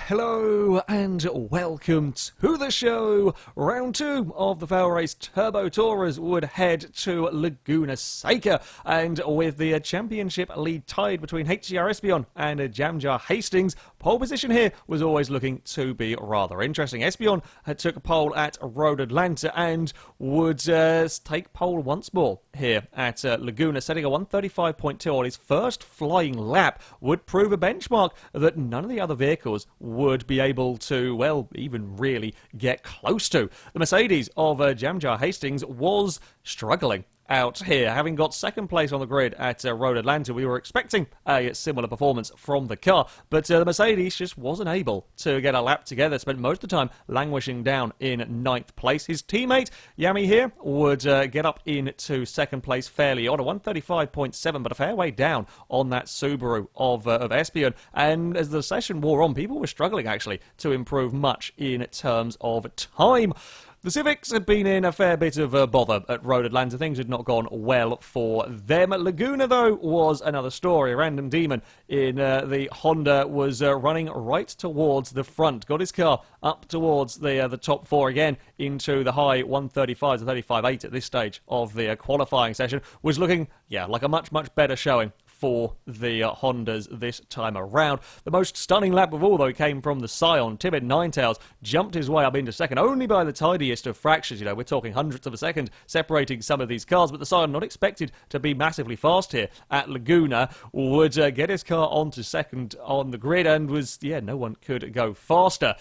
hello and welcome to the show. Round 2 of the FailRace Turbo Tourers would head to Laguna Seca, and with the championship lead tied between HCR Espion and Jamjar Hastings, pole position here was always looking to be rather interesting. Espion took a pole at Road Atlanta and would take pole once more here at Laguna, setting a 135.2 on his first flying lap. Would prove a benchmark that none of the other vehicles would be able to, well, even really get close to. The Mercedes of Jamjar Hastings was struggling out here. Having got second place on the grid at Road Atlanta, we were expecting a similar performance from the car, but the Mercedes just wasn't able to get a lap together, spent most of the time languishing down in 9th place. His teammate, Yami here, would get up into second place fairly on a 135.7, but a fair way down on that Subaru of Espion, and as the session wore on, people were struggling actually to improve much in terms of time. The Civics had been in a fair bit of bother at Road Atlanta. Things had not gone well for them. Laguna, though, was another story. A random demon in the Honda was running right towards the front. Got his car up towards the top 4 again into the high 135s to 35.8 at this stage of the qualifying session. Was looking, yeah, like a much, much better showing for the Hondas this time around. The most stunning lap of all, though, came from the Scion. Tibet Ninetails jumped his way up into second, only by the tidiest of fractions. You know, we're talking hundredths of a second separating some of these cars, but the Scion, not expected to be massively fast here at Laguna, would get his car onto second on the grid, and was, yeah, no one could go faster.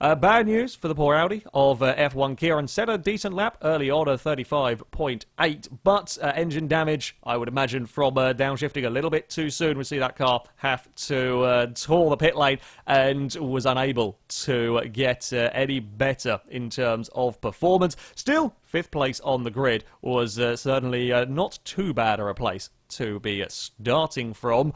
Bad news for the poor Audi of F1 Kieran. Set a decent lap early on, a 35.8, but engine damage, I would imagine, from downshifting a little bit too soon. We see that car have to tour the pit lane and was unable to get any better in terms of performance. Still, 5th place on the grid was certainly not too bad a place to be starting from.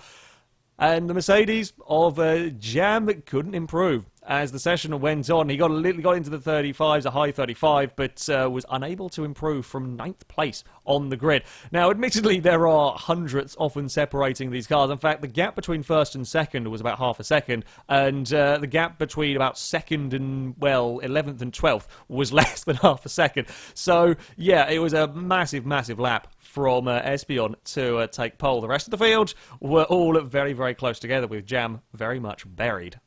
And the Mercedes of Jam couldn't improve. As the session went on, he got into the 35s, a high 35, but was unable to improve from 9th place on the grid. Now, admittedly, there are hundredths often separating these cars. In fact, the gap between first and second was about half a second, and the gap between about second and, well, 11th and 12th was less than half a second. So, yeah, it was a massive, massive lap from Espion to take pole. The rest of the field were all very, very close together, with Jam very much buried.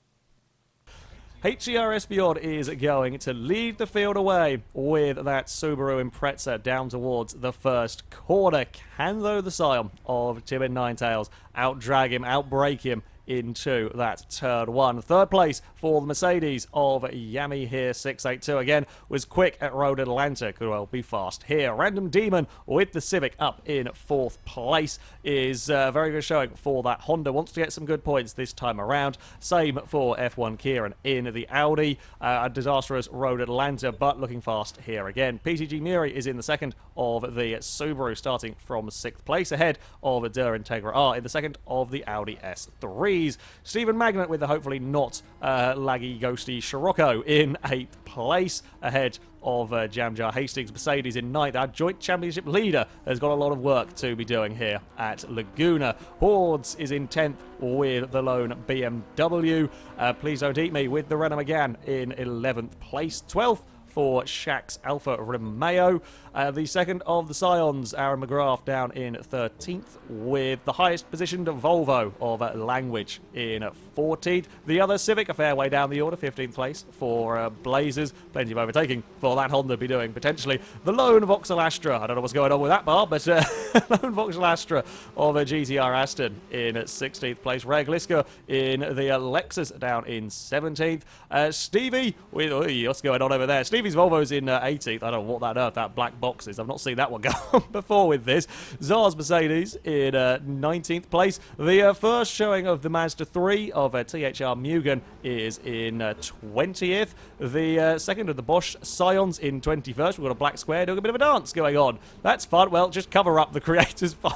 HCR Espion is going to lead the field away with that Subaru Impreza down towards the first corner. Can, though, the Scion of Tibet Ninetails outdrag him, outbrake him into that turn 1. 3rd place for the Mercedes of Yami here, 682 again, was quick at Road Atlanta, could well be fast here. Random Demon with the Civic up in 4th place is very good showing for that Honda. Wants to get some good points this time around. Same for F1 Kieran in the Audi. A disastrous Road Atlanta, but looking fast here again. PCG Muri is in the second of the Subaru, starting from 6th place, ahead of Der Integra R in the second of the Audi S3. Stephen Magnet with the hopefully not laggy, ghosty Scirocco in 8th place, ahead of Jamjar Hastings. Mercedes in 9th. Our joint championship leader has got a lot of work to be doing here at Laguna. Hordes is in 10th with the lone BMW. Please don't eat me with the Renault Megane in 11th place. 12th for Shax Alfa Romeo. The second of the Scions, Aaron McGrath, down in 13th, with the highest positioned Volvo of Language in 14th. The other Civic, a fair way down the order, 15th place for Blazers. Plenty of overtaking for that Honda to be doing, potentially. The lone Vauxhall Astra, I don't know what's going on with that bar, but lone Vauxhall Astra of GTR Aston in 16th place. Reg Liska in the Lexus down in 17th. Stevie, with, what's going on over there? Stevie's Volvo's in 18th. I don't know what that earth, that black box is. I've not seen that one go on before with this. Czar's Mercedes in 19th place. The first showing of the Mazda 3 of THR Mugen is in 20th. The second of the Bosch Scions in 21st. We've got a black square doing a bit of a dance going on. That's fun. Well, just cover up the creator's fun.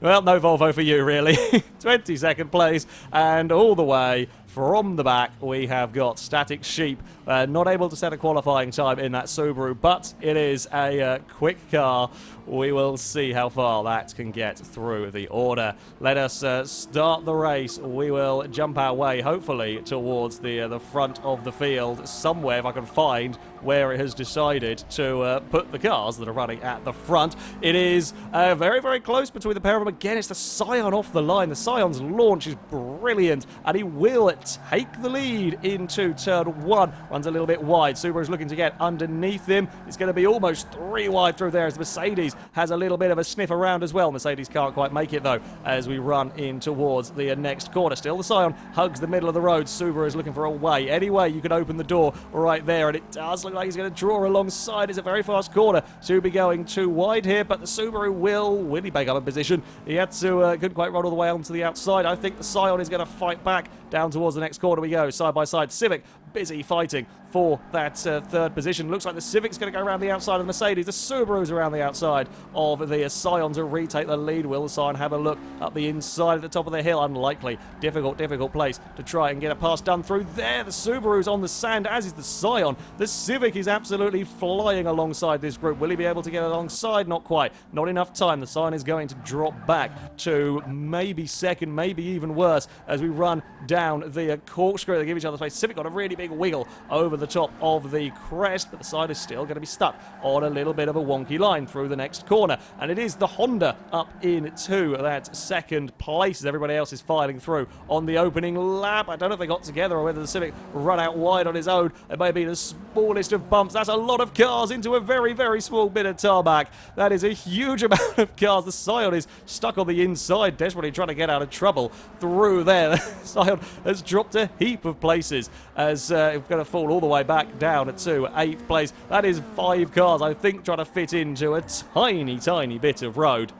Well, no Volvo for you, really. 22nd place, and all the way from the back, we have got Static Sheep, not able to set a qualifying time in that Subaru, but it is a quick car we will see how far that can get through the order. Let us start the race. We will jump our way, hopefully, towards the front of the field somewhere, if I can find where it has decided to put the cars that are running at the front. It is very, very close between the pair of them. Again, it's the Scion off the line. The Scion's launch is brilliant, and he will take the lead into turn 1. Runs a little bit wide. Subaru's looking to get underneath him. It's going to be almost 3 wide through there as Mercedes has a little bit of a sniff around as well. Mercedes can't quite make it, though, as we run in towards the next corner. Still, the Scion hugs the middle of the road. Subaru is looking for a way. Any way you can open the door right there, and it does look like he's going to draw alongside. It's a very fast corner to be going too wide here, but the Subaru will he make up a position? He had to, couldn't quite run all the way onto the outside. I think the Scion is going to fight back. Down towards the next corner we go, side by side. Civic busy fighting for that third position. Looks like the Civic's going to go around the outside of the Mercedes. The Subaru's around the outside of the Scion to retake the lead. Will the Scion have a look up the inside at the top of the hill? Unlikely. Difficult place to try and get a pass done through there. The Subaru's on the sand, as is the Scion. The Civic is absolutely flying alongside this group. Will he be able to get alongside? Not quite. Not enough time. The Scion is going to drop back to maybe second, maybe even worse, as we run down the corkscrew. They give each other space. Civic got a really big wiggle over the top of the crest, but the side is still going to be stuck on a little bit of a wonky line through the next corner. And it is the Honda up into that second place as everybody else is filing through on the opening lap. I don't know if they got together or whether the Civic run out wide on his own. It may be the smallest of bumps. That's a lot of cars into a very, very small bit of tarmac. That is a huge amount of cars. The Scion is stuck on the inside, desperately trying to get out of trouble through there. The Scion has dropped a heap of places as it's going to fall all the way back down to 8th place. That is 5 cars, I think, trying to fit into a tiny bit of road.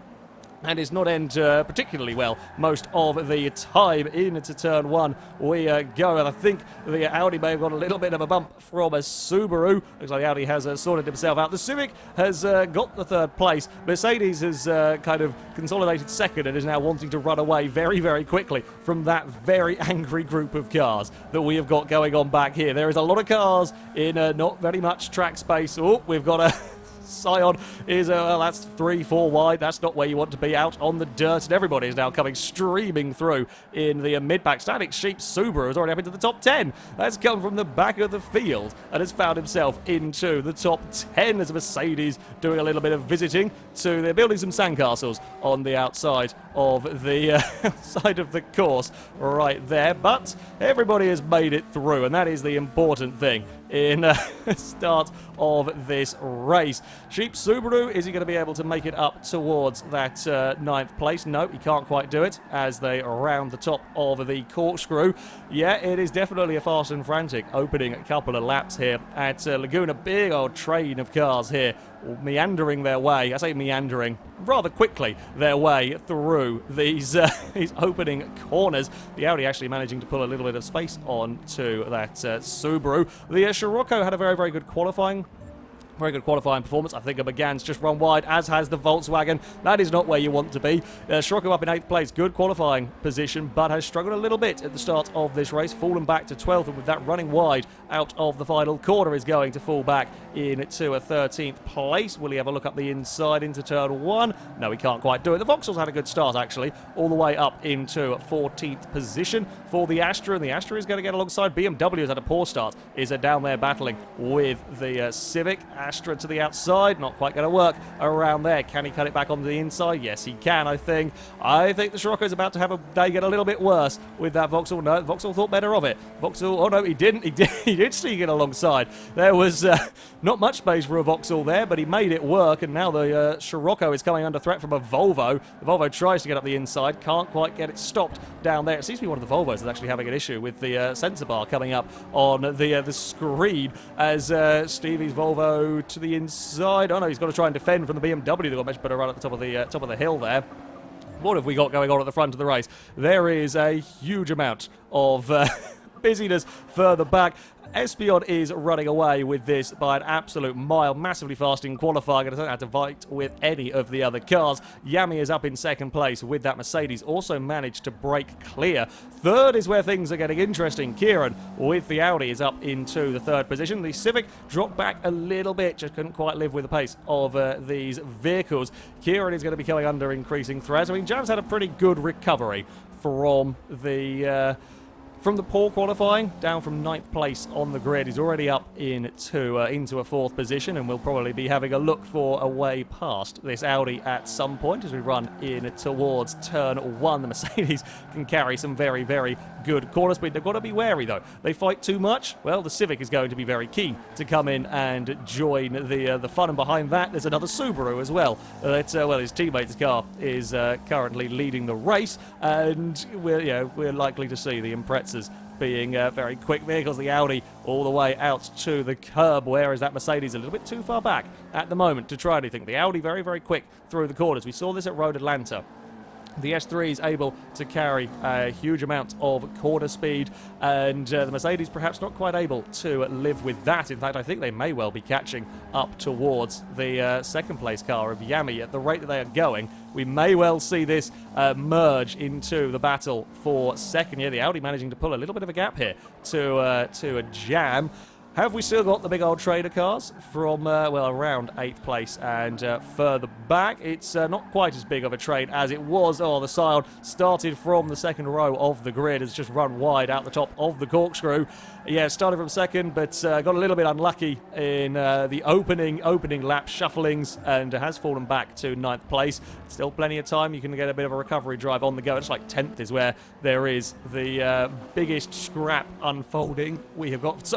And it's not end particularly well most of the time into turn 1 we go. And I think the Audi may have got a little bit of a bump from a Subaru. Looks like the Audi has sorted himself out. The Civic has got the 3rd place. Mercedes has kind of consolidated second and is now wanting to run away very, very quickly from that very angry group of cars that we have got going on back here. There is a lot of cars in not very much track space. Oh, we've got a Scion is, well, that's 3-4 wide. That's not where you want to be, out on the dirt, and everybody is now coming streaming through in the mid-pack. Static Sheep Subaru has already up into the top 10. That's come from the back of the field and has found himself into the top 10 as Mercedes doing a little bit of visiting. So they're building some sandcastles on the outside of the side of the course right there, but everybody has made it through, and that is the important thing in the start of this race. Sheep Subaru, is he going to be able to make it up towards that 9th place? No, he can't quite do it as they round the top of the corkscrew. Yeah, it is definitely a fast and frantic opening couple of laps here at Laguna. Big old train of cars here meandering their way, I say meandering, rather quickly their way through these opening corners. The Audi actually managing to pull a little bit of space onto that Subaru. The Scirocco had a very, very good qualifying performance. I think Megan's just run wide, as has the Volkswagen. That is not where you want to be. Scirocco up in 8th place. Good qualifying position, but has struggled a little bit at the start of this race. Fallen back to 12th, and with that running wide out of the final corner is going to fall back into a 13th place. Will he have a look up the inside into turn 1? No, he can't quite do it. The Vauxhall's had a good start, actually, all the way up into 14th position for the Astra, and the Astra is going to get alongside. BMW has had a poor start, is down there battling with the Civic. Astra to the outside, not quite going to work around there. Can he cut it back onto the inside? Yes, he can, I think. I think the Scirocco is about to have a day get a little bit worse with that Vauxhall. No, Vauxhall thought better of it. Vauxhall, oh no, he didn't. He did sneak it alongside. There was not much space for a Vauxhall there, but he made it work, and now the Scirocco is coming under threat from a Volvo. The Volvo tries to get up the inside, can't quite get it stopped down there. It seems to be one of the Volvos that's actually having an issue with the sensor bar coming up on the screen as Stevie's Volvo to the inside. Oh no, he's got to try and defend from the BMW. They've got much better run at the top of the hill there. What have we got going on at the front of the race? There is a huge amount of busyness further back. Espion is running away with this by an absolute mile, massively fast in qualifying, and doesn't have to fight with any of the other cars. Yami is up in second place with that Mercedes, also managed to break clear. Third is where things are getting interesting. Kieran with the Audi is up into the third position. The Civic dropped back a little bit, just couldn't quite live with the pace of these vehicles. Kieran is going to be coming under increasing threat. I mean, Jam's had a pretty good recovery from the poor qualifying, down from 9th place on the grid. He's already up into a 4th position, and we'll probably be having a look for a way past this Audi at some point as we run in towards turn 1. The Mercedes can carry some very, very good corner speed. They've got to be wary, though. They fight too much. Well, the Civic is going to be very keen to come in and join the fun, and behind that, there's another Subaru as well. Well, his teammate's car is currently leading the race, and we're likely to see the Imprezas being very quick vehicles. The Audi all the way out to the curb, whereas that Mercedes a little bit too far back at the moment to try anything. The Audi very, very quick through the corners. We saw this at Road Atlanta. The S3 is able to carry a huge amount of corner speed, and the Mercedes perhaps not quite able to live with that. In fact, I think they may well be catching up towards the second place car of Yami. At the rate that they are going, we may well see this merge into the battle for second. Yeah, the Audi managing to pull a little bit of a gap here to a jam. Have we still got the big old trader cars from, around 8th place and further back? It's not quite as big of a trade as it was. Oh, the Scion started from the second row of the grid, has just run wide out the top of the corkscrew. Yeah, started from second, but got a little bit unlucky in the opening lap shufflings and has fallen back to 9th place. Still plenty of time. You can get a bit of a recovery drive on the go. It's like 10th is where there is the biggest scrap unfolding. We have got...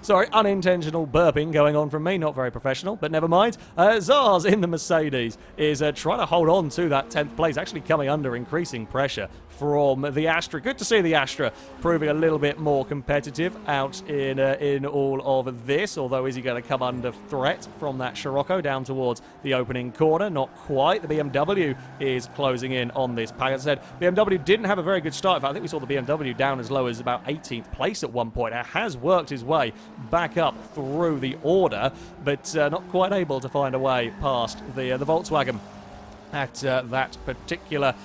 Sorry, unintentional burping going on from me. Not very professional, but never mind. Zars in the Mercedes is trying to hold on to that 10th place, actually coming under increasing pressure from the Astra. Good to see the Astra proving a little bit more competitive out in all of this, although is he going to come under threat from that Scirocco down towards the opening corner? Not quite. The BMW is closing in on this pack. As I said, BMW didn't have a very good start. In fact, I think we saw the BMW down as low as about 18th place at one point. It has worked his way back up through the order, but not quite able to find a way past the Volkswagen. At that particular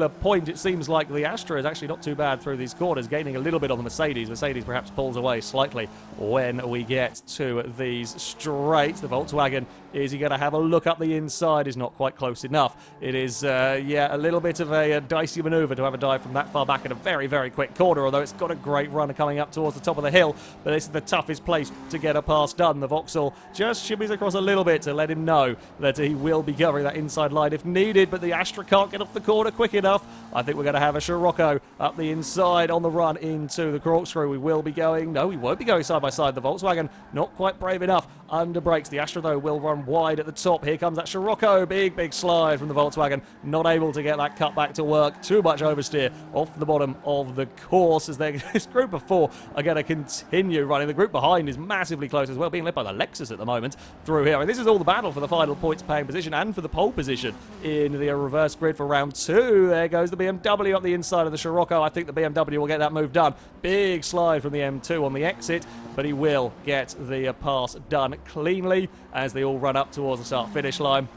point, it seems like the Astra is actually not too bad through these corners, gaining a little bit on the Mercedes. Mercedes perhaps pulls away slightly when we get to these straights. The Volkswagen, is he going to have a look up the inside? Is not quite close enough. It is, a little bit of a dicey maneuver to have a dive from that far back in a very, very quick corner, although it's got a great run coming up towards the top of the hill. But this is the toughest place to get a pass done. The Vauxhall just shimmies across a little bit to let him know that he will be covering that inside line if needed, but the Astra can't get off the corner quick enough. I think we're going to have a Scirocco up the inside on the run into the corkscrew. We will be going, no, we won't be going side by side. The Volkswagen not quite brave enough under brakes. The Astra, though, will run wide at the top. Here comes that Scirocco. Big slide from the Volkswagen. Not able to get that cut back to work. Too much oversteer off the bottom of the course as this group of 4 are going to continue running. The group behind is massively close as well, being led by the Lexus at the moment through here. And this is all the battle for the final points paying position and for the pole position in the reverse grid for round 2. There goes the BMW up the inside of the Scirocco. I think the BMW will get that move done. Big slide from the M2 on the exit, but he will get the pass done cleanly as they all run up towards the start-finish line.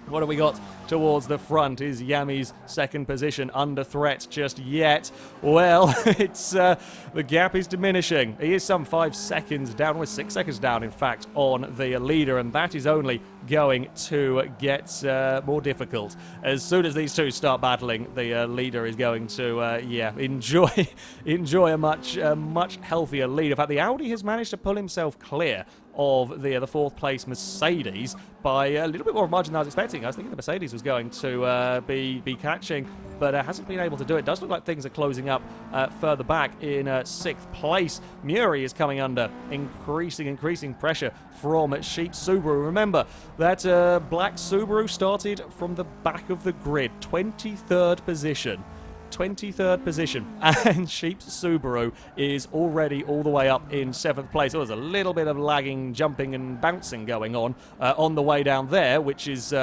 What have we got towards the front? Is Yami's second position under threat just yet? Well, it's the gap is diminishing. He is some 5 seconds down, or 6 seconds down, in fact, on the leader, and that is only going to get more difficult. As soon as these two start battling, the leader is going to, enjoy a much healthier lead. In fact, the Audi has managed to pull himself clear of the 4th place Mercedes by a little bit more margin than I was expecting. I was thinking the Mercedes was going to be catching, but hasn't been able to do it. Does look like things are closing up further back in 6th place. Muri is coming under increasing pressure from Sheep Subaru. Remember that black Subaru started from the back of the grid, 23rd position. 23rd position, and Sheep's Subaru is already all the way up in 7th place. There's a little bit of lagging, jumping and bouncing going on the way down there, which is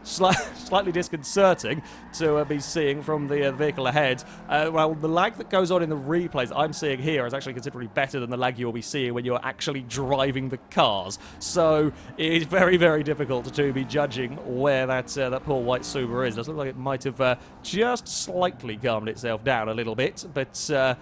slightly disconcerting to be seeing from the vehicle ahead. Well, the lag that goes on in the replays I'm seeing here is actually considerably better than the lag you'll be seeing when you're actually driving the cars. So it is very, very difficult to be judging where that poor white Subaru is. It does look like it might have just slightly calmed itself down a little bit, but oh,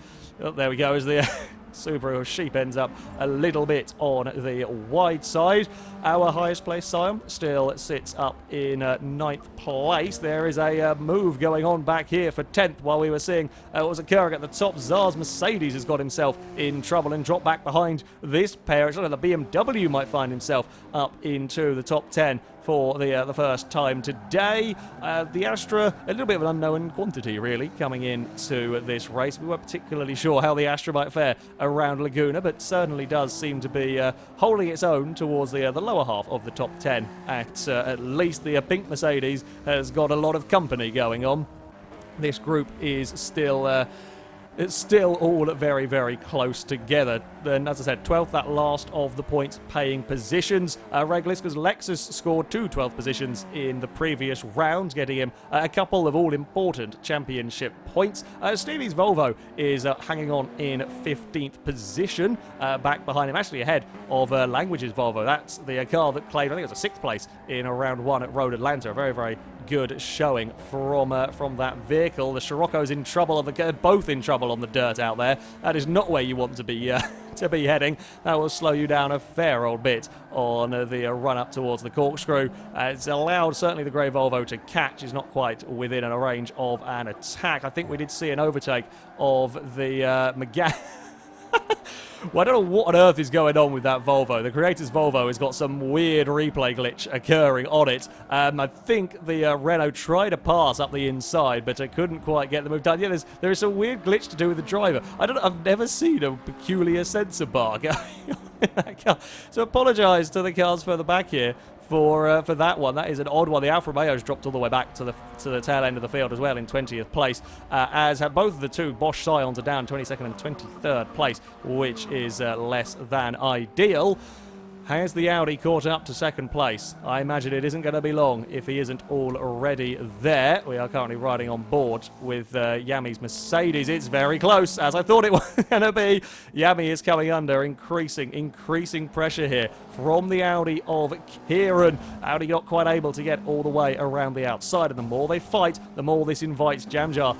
there we go, as the Subaru Sheep ends up a little bit on the wide side. Our highest place Sion still sits up in 9th place. There is a move going on back here for 10th while we were seeing what was occurring at the top. Zars Mercedes has got himself in trouble and dropped back behind this pair. It's like the BMW might find himself up into the top 10 for the first time today. The Astra, a little bit of an unknown quantity, really, coming into this race. We weren't particularly sure how the Astra might fare around Laguna, but certainly does seem to be holding its own towards the lower half of the top 10. At least the pink Mercedes has got a lot of company going on. This group is still... it's still all very, very close together. Then, as I said, 12th, that last of the points-paying positions. Regulus, because Lexus scored 2 12th positions in the previous round, getting him a couple of all-important championship points. Stevie's Volvo is hanging on in 15th position, back behind him, actually ahead of Language's Volvo. That's the car that claimed, I think it was a 6th place in round 1 at Road Atlanta. A very, very good showing from that vehicle. The Scirocco's in trouble, both in trouble on the dirt out there. That is not where you want to be heading. That will slow you down a fair old bit on the run up towards the corkscrew. It's allowed certainly the grey Volvo to catch. It's not quite within a range of an attack. I think we did see an overtake of the McGann. Well, I don't know what on earth is going on with that Volvo. The creator's Volvo has got some weird replay glitch occurring on it. I think the Renault tried to pass up the inside, but I couldn't quite get the move done. Yeah, there is a weird glitch to do with the driver. I've never seen a peculiar sensor bar going on in that car. So apologise to the cars further back here for that one. That is an odd one. The Alfa Romeo's dropped all the way back to the tail end of the field as well in 20th place, as have both of the two Bosch Scions are down 22nd and 23rd place, which is less than ideal. Has the Audi caught up to 2nd place? I imagine it isn't going to be long if he isn't already there. We are currently riding on board with Yami's Mercedes. It's very close, as I thought it was going to be. Yami is coming under increasing pressure here from the Audi of Kieran. Audi not quite able to get all the way around the outside, and the more they fight, the more this invites Jamjar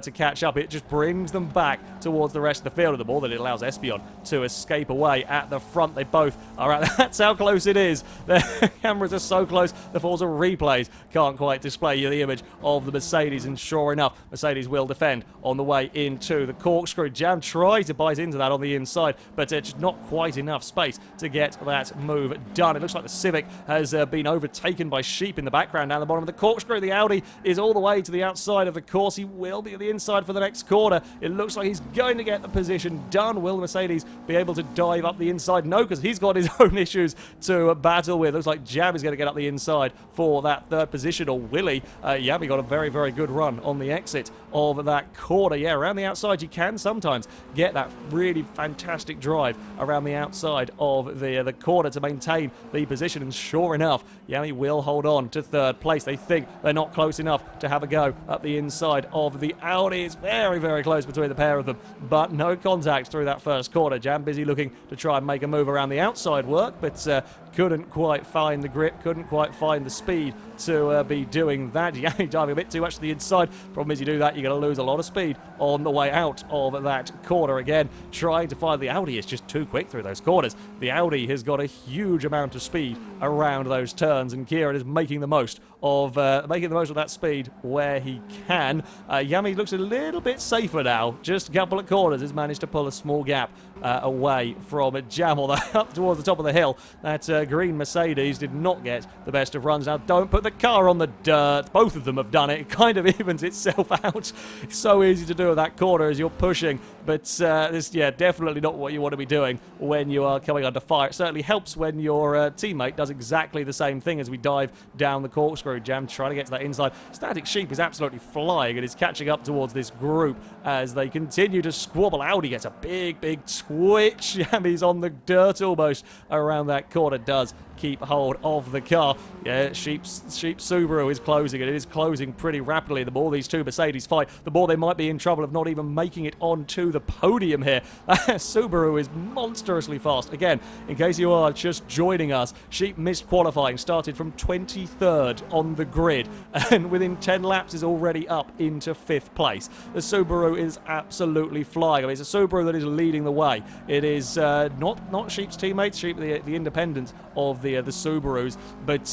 to catch up. It just brings them back towards the rest of the field, and the more that it allows Espion to escape away at the front. They both are at, that's how close it is. The cameras are so close, the Forza replays can't quite display you the image of the Mercedes, and sure enough, Mercedes will defend on the way into the corkscrew. Jam tries to bite into that on the inside, but just not quite enough space to get that move done. It looks like the Civic has been overtaken by Sheep in the background down the bottom of the corkscrew. The Audi is all the way to the outside of the course. He will be at the inside for the next corner. It looks like he's going to get the position done. Will Mercedes be able to dive up the inside? No, because he's got his own issues to battle with. Looks like Jam is going to get up the inside for that 3rd position, or Willie. Yami got a very, very good run on the exit of that corner. Yeah, around the outside you can sometimes get that really fantastic drive around the outside of the corner to maintain the position, and sure enough, Yami will hold on to 3rd place. They think they're not close enough to have a go up the inside of the Audi. It's very, very close between the pair of them, but no contact through that first corner. Jam busy looking to try and make a move around the outside work, but couldn't quite find the grip, couldn't quite find the speed to be doing that. Yami diving a bit too much to the inside. Problem is, you do that, you're going to lose a lot of speed on the way out of that corner again. Trying to find the Audi is just too quick through those corners. The Audi has got a huge amount of speed around those turns, and Kieran is making the most of that speed where he can. Yami looks a little bit safer now. Just a couple of corners has managed to pull a small gap away from Jam, although up towards the top of the hill, that green Mercedes did not get the best of runs. Now, don't put the car on the dirt. Both of them have done it. It kind of evens itself out. It's so easy to do at that corner as you're pushing, but this, yeah, definitely not what you want to be doing when you are coming under fire. It certainly helps when your teammate does exactly the same thing as we dive down the corkscrew. Jam trying to get to that inside. Static Sheep is absolutely flying and is catching up towards this group as they continue to squabble. Audi gets a big twitch. Jam's on the dirt almost around that corner. Does keep hold of the car. Yeah, Sheep's Subaru is closing, and it is closing pretty rapidly. The more these two Mercedes fight, the more they might be in trouble of not even making it onto the podium here. Subaru is monstrously fast. Again, in case you are just joining us, Sheep missed qualifying, started from 23rd on the grid, and within 10 laps is already up into 5th place. The Subaru is absolutely flying. I mean, it's a Subaru that is leading the way. It is not Sheep's teammates, Sheep, the independents of the Subarus, but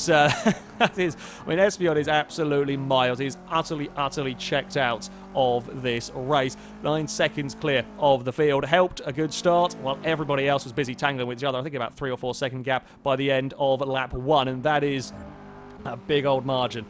that is, I mean, Espion is absolutely miles. He's utterly checked out of this race. 9 seconds clear of the field. Helped a good start while everybody else was busy tangling with each other. I think about 3 or 4 second gap by the end of lap 1, and that is a big old margin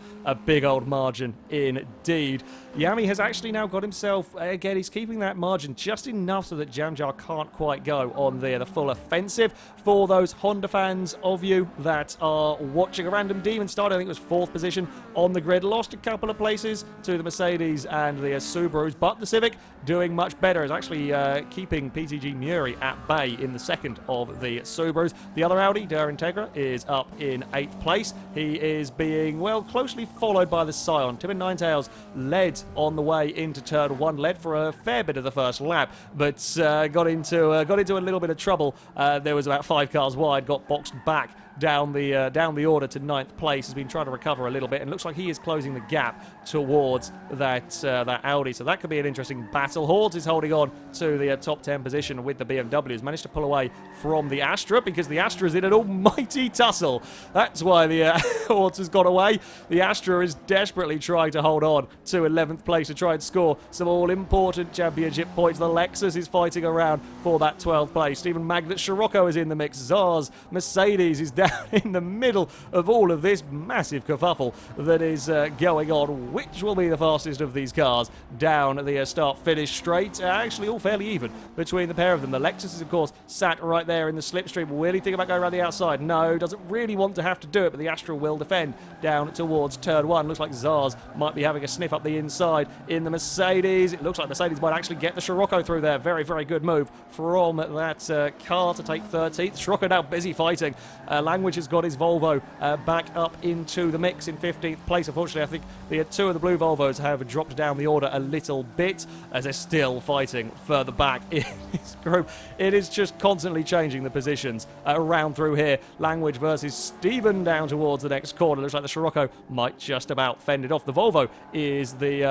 indeed. Yami has actually now got himself, again, he's keeping that margin just enough so that Jamjar can't quite go on the full offensive. For those Honda fans of you that are watching, a random demon started, I think it was 4th position on the grid, lost a couple of places to the Mercedes and the Subarus, but the Civic doing much better, is actually keeping PTG Muri at bay in the 2nd of the Subarus. The other Audi, Der Integra, is up in 8th place. He is being, well, closely followed by the Scion. Tim and Ninetails led on the way into turn 1, led for a fair bit of the first lap, but got into a little bit of trouble. There was about 5 cars wide, got boxed back down the order to 9th place. Has been trying to recover a little bit, and looks like he is closing the gap towards that Audi. So that could be an interesting battle. Hordes is holding on to the top 10 position with the BMWs. Managed to pull away from the Astra because the Astra is in an almighty tussle. That's why the Hordes has got away. The Astra is desperately trying to hold on to 11th place to try and score some all-important championship points. The Lexus is fighting around for that 12th place. Stephen Magnet Scirocco is in the mix. Zars Mercedes is down in the middle of all of this massive kerfuffle that is going on. Which will be the fastest of these cars down the start-finish straight? Actually, all fairly even between the pair of them. The Lexus is, of course, sat right there in the slipstream. Will he think about going around the outside? No, doesn't really want to have to do it, but the Astra will defend down towards turn 1. Looks like Zars might be having a sniff up the inside in the Mercedes. It looks like Mercedes might actually get the Scirocco through there. Very good move from that car to take 13th. Scirocco now busy fighting. Language has got his Volvo back up into the mix in 15th place. Unfortunately, I think the 2 of the blue Volvos have dropped down the order a little bit as they're still fighting further back in this group. It is just constantly changing the positions around through here. Language versus Stephen down towards the next corner. Looks like the Scirocco might just about fend it off. The Volvo is the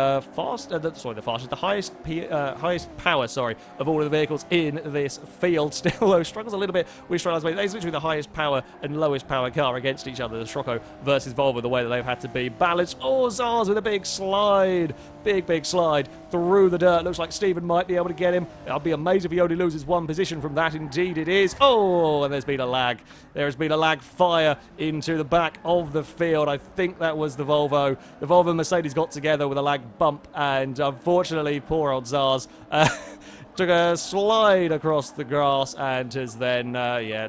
highest power, of all of the vehicles in this field. Still, though, struggles a little bit with Strada's way. It's literally the highest power and lowest power car against each other. The Scirocco versus Volvo, the way that they've had to be balanced. Oh, Zars with a big slide. Big slide through the dirt. Looks like Stephen might be able to get him. I'll be amazed if he only loses 1 position from that. Indeed it is. Oh, and there's been a lag. There has been a lag fire into the back of the field. I think that was the Volvo. The Volvo and Mercedes got together with a lag bump, and unfortunately, poor old Zars took a slide across the grass and has then,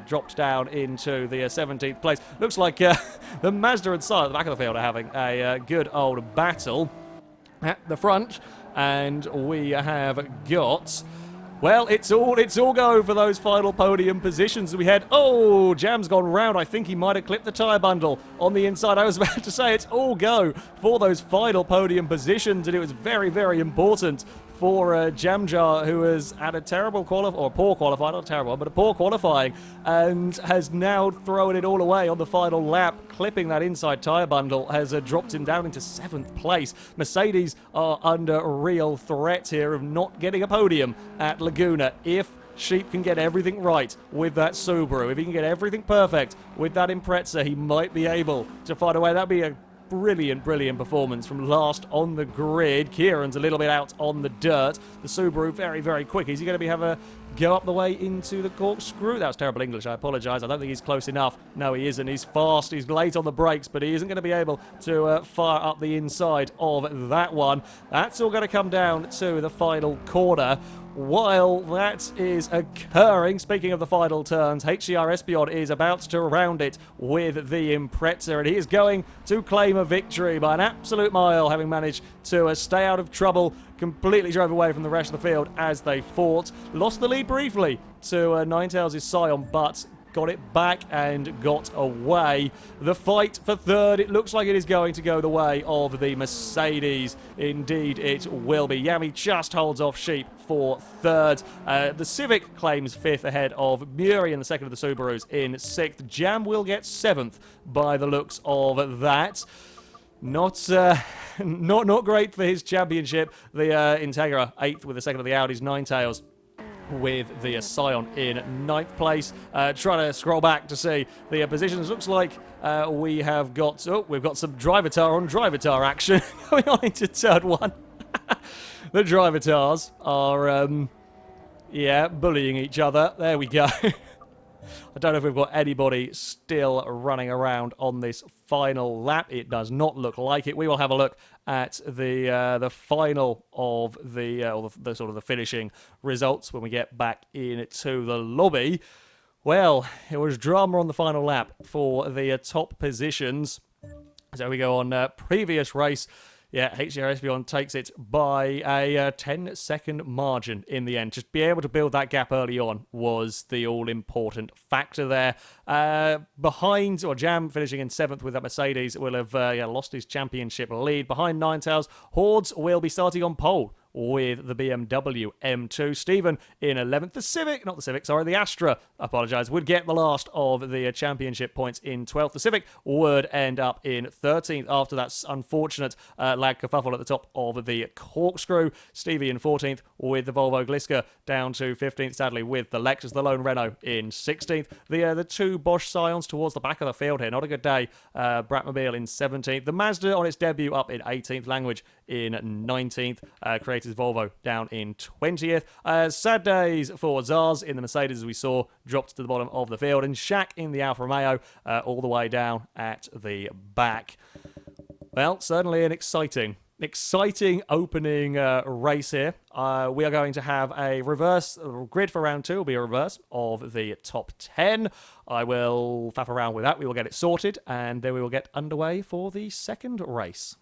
dropped down into the 17th place. Looks like the Mazda and Scion at the back of the field are having a good old battle at the front, and we have got, well, it's all go for those final podium positions. We had, oh, Jam's gone round. I think he might have clipped the tyre bundle on the inside. I was about to say it's all go for those final podium positions, and it was very important for Jamjar, who has had a terrible poor qualifying, not terrible, but a poor qualifying, and has now thrown it all away on the final lap. Clipping that inside tyre bundle has dropped him down into 7th place. Mercedes are under real threat here of not getting a podium at Laguna. If Sheep can get everything right with that Subaru, if he can get everything perfect with that Impreza, he might be able to find a way. That'd be a brilliant performance from last on the grid. Kieran's a little bit out on the dirt. The Subaru very quick. Is he going to have a go up the way into the corkscrew? That was terrible English, I apologise. I don't think he's close enough. No, he isn't. He's fast, he's late on the brakes, but he isn't going to be able to fire up the inside of that one. That's all going to come down to the final corner. While that is occurring, speaking of the final turns, HCR Espion is about to round it with the Impreza, and he is going to claim a victory by an absolute mile, having managed to stay out of trouble. Completely drove away from the rest of the field as they fought. Lost the lead briefly to Ninetales' Scion, but got it back and got away. The fight for third, it looks like it is going to go the way of the Mercedes. Indeed, it will be. Yami just holds off Sheep for third. The Civic claims fifth ahead of Muri in the second of the Subarus in sixth. Jam will get seventh by the looks of that. Not great for his championship. The Integra eighth with the second of the Audis. Ninetales with the Scion in ninth place. Trying to scroll back to see the positions. Looks like we've got some driver tar on driver tar action going on into turn one. The driver tars are bullying each other. There we go. I don't know if we've got anybody still running around on this final lap. It does not look like it. We will have a look at the final of the sort of the finishing results when we get back into the lobby. Well, it was drama on the final lap for the top positions. So we go on previous race. Yeah, HCR Espion takes it by a 10-second margin in the end. Just be able to build that gap early on was the all-important factor there. Jam finishing in seventh with that Mercedes will have lost his championship lead. Behind Ninetales, Hordes will be starting on pole with the BMW M2. Stephen in 11th. The Astra, would get the last of the championship points in 12th. The Civic would end up in 13th after that unfortunate lag kerfuffle at the top of the corkscrew. Stevie in 14th with the Volvo Gliska down to 15th, sadly, with the Lexus, the lone Renault in 16th. The two Bosch Scions towards the back of the field here. Not a good day. Bratmobile in 17th. The Mazda on its debut up in 18th. Language in 19th. Creators Volvo down in 20th. Sad days for Zaz in the Mercedes, as we saw, dropped to the bottom of the field. And Shaq in the Alfa Romeo all the way down at the back. Well, certainly an exciting opening race here. We are going to have a reverse grid for round two. Will be a reverse of the top 10. I will faff around with that. We will get it sorted, and then we will get underway for the second race.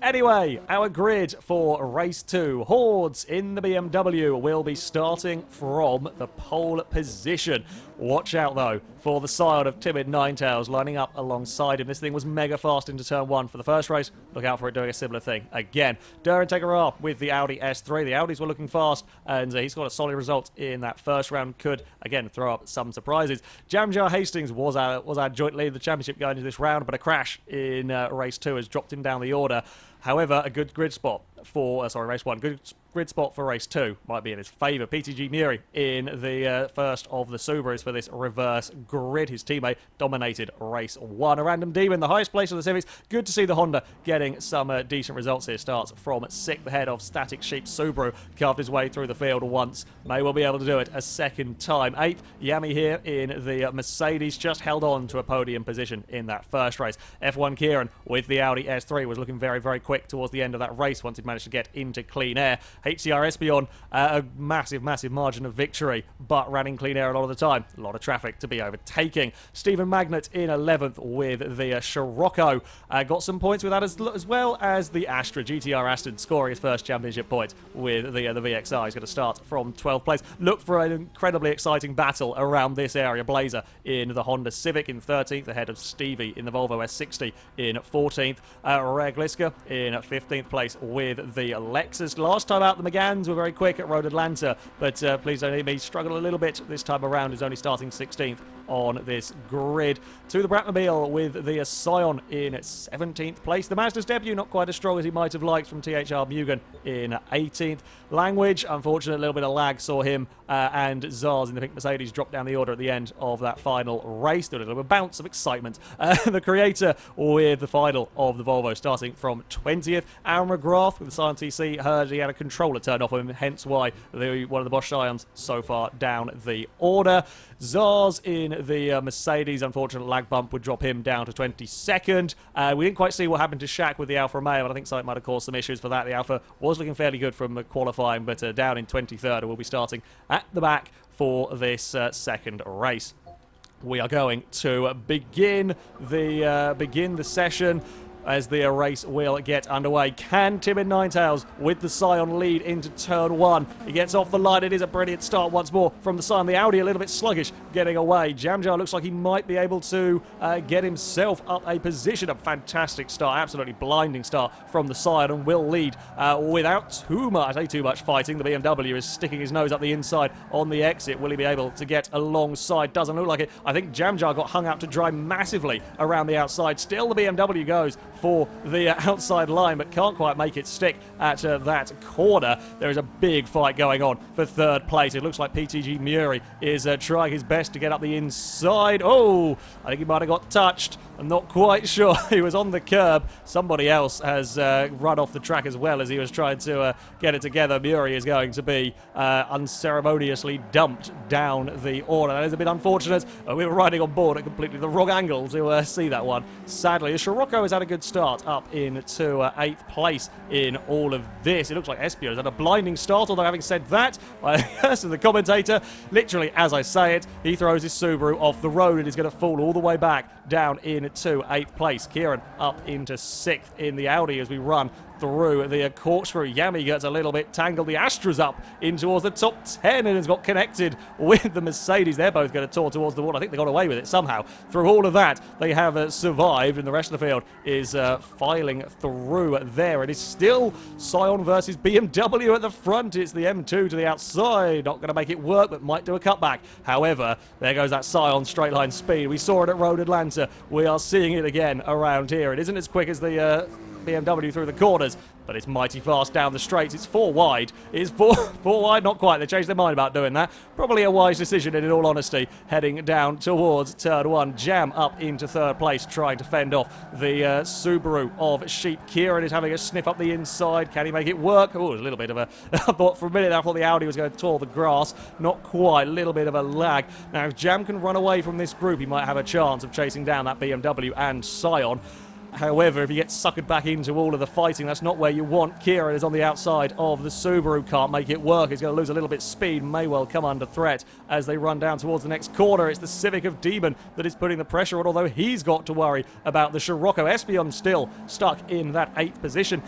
Anyway, our grid for race 2. Hordes in the BMW will be starting from the pole position. Watch out, though, for the side of timid Ninetales lining up alongside him. This thing was mega fast into turn 1 for the first race. Look out for it doing a similar thing again. Duran Tegara with the Audi S3. The Audis were looking fast, and he's got a solid result in that first round. Could, again, throw up some surprises. Jamjar Hastings was our joint lead of the championship going into this round, but a crash in race 2 has dropped him down the order. However, a good grid spot for, race 1. Good grid spot for race 2 might be in his favour. PTG Muri in the first of the Subarus for this reverse grid. His teammate dominated race 1. A random demon, the highest place of the Civics. Good to see the Honda getting some decent results here. Starts from 6th ahead of Static Sheep Subaru. Carved his way through the field once. May well be able to do it a second time. 8th, Yami here in the Mercedes. Just held on to a podium position in that first race. F1 Kieran with the Audi S3 was looking very quick towards the end of that race once he'd managed to get into clean air. HCR Espion, a massive margin of victory, but ran in clean air a lot of the time. A lot of traffic to be overtaking. Stephen Magnet in 11th with the Scirocco. Got some points with that as well as the Astra. GTR Aston scoring his first championship point with the VXR. He's going to start from 12th place. Look for an incredibly exciting battle around this area. Blazer in the Honda Civic in 13th, ahead of Stevie in the Volvo S60 in 14th. Rare Gliska in 15th place with the Lexus. Last time out, the McGanns were very quick at Road Atlanta, but please don't let me struggle a little bit this time around. Is only starting 16th on this grid. To the Bratmobile with the Scion in 17th place. The Mazda's debut not quite as strong as he might have liked from THR Mugen in 18th. Language, unfortunately, a little bit of lag saw him and Zars in the pink Mercedes drop down the order at the end of that final race. A little bit of bounce of excitement. The Creator with the final of the Volvo starting from 20th. Aaron McGrath with the Scion TC heard he had a controller turned off him, hence why one of the Bosch Scions so far down the order. Zars in the Mercedes, unfortunate lag bump would drop him down to 22nd. We didn't quite see what happened to Shaq with the Alfa Romeo, but I think something might have caused some issues for that. The Alfa was looking fairly good from qualifying, but down in 23rd, and we'll be starting at the back for this second race. We are going to begin the session as the race will get underway. Can Timid Ninetails with the Scion lead into turn 1? He gets off the line. It is a brilliant start once more from the Scion. The Audi a little bit sluggish getting away. Jamjar looks like he might be able to get himself up a position. A fantastic start, absolutely blinding start from the Scion, and will lead without too much fighting. The BMW is sticking his nose up the inside on the exit. Will he be able to get alongside? Doesn't look like it. I think Jamjar got hung out to dry massively around the outside. Still the BMW goes for the outside line, but can't quite make it stick at that corner. There is a big fight going on for third place. It looks like PTG Muri is trying his best to get up the inside. Oh, I think he might have got touched. I'm not quite sure. He was on the curb. Somebody else has run off the track as well as he was trying to get it together. Muri is going to be unceremoniously dumped down the order. That is a bit unfortunate. We were riding on board at completely the wrong angle to see that one. Sadly, the Scirocco has had a good start up into 8th place in all of this. It looks like Espio has had a blinding start, although having said that, as the commentator, literally as I say it, he throws his Subaru off the road and is going to fall all the way back down into 8th place. Kieran up into 6th in the Audi as we run through the corkscrew. Yami gets a little bit tangled. The Astra's up in towards the top 10 and has got connected with the Mercedes. They're both going to tour towards the wall. I think they got away with it somehow. Through all of that, they have survived, and the rest of the field is filing through there. It is still Scion versus BMW at the front. It's the M2 to the outside. Not going to make it work, but might do a cutback. However, there goes that Scion straight line speed. We saw it at Road Atlanta. We are seeing it again around here. It isn't as quick as the BMW through the corners, but it's mighty fast down the straights. It's 4 wide. It's four wide, not quite. They changed their mind about doing that. Probably a wise decision, in all honesty, heading down towards turn 1. Jam up into 3rd place, trying to fend off the Subaru of Sheep. Kieran is having a sniff up the inside. Can he make it work? Oh, it was a little bit of a... I thought for a minute, I thought the Audi was going to tour the grass. Not quite. A little bit of a lag. Now, if Jam can run away from this group, he might have a chance of chasing down that BMW and Scion. However, if he gets suckered back into all of the fighting, that's not where you want. Kieran is on the outside of the Subaru, can't make it work. He's going to lose a little bit of speed, may well come under threat as they run down towards the next corner. It's the Civic of Demon that is putting the pressure on, although he's got to worry about the Scirocco. Espion still stuck in that 8th position.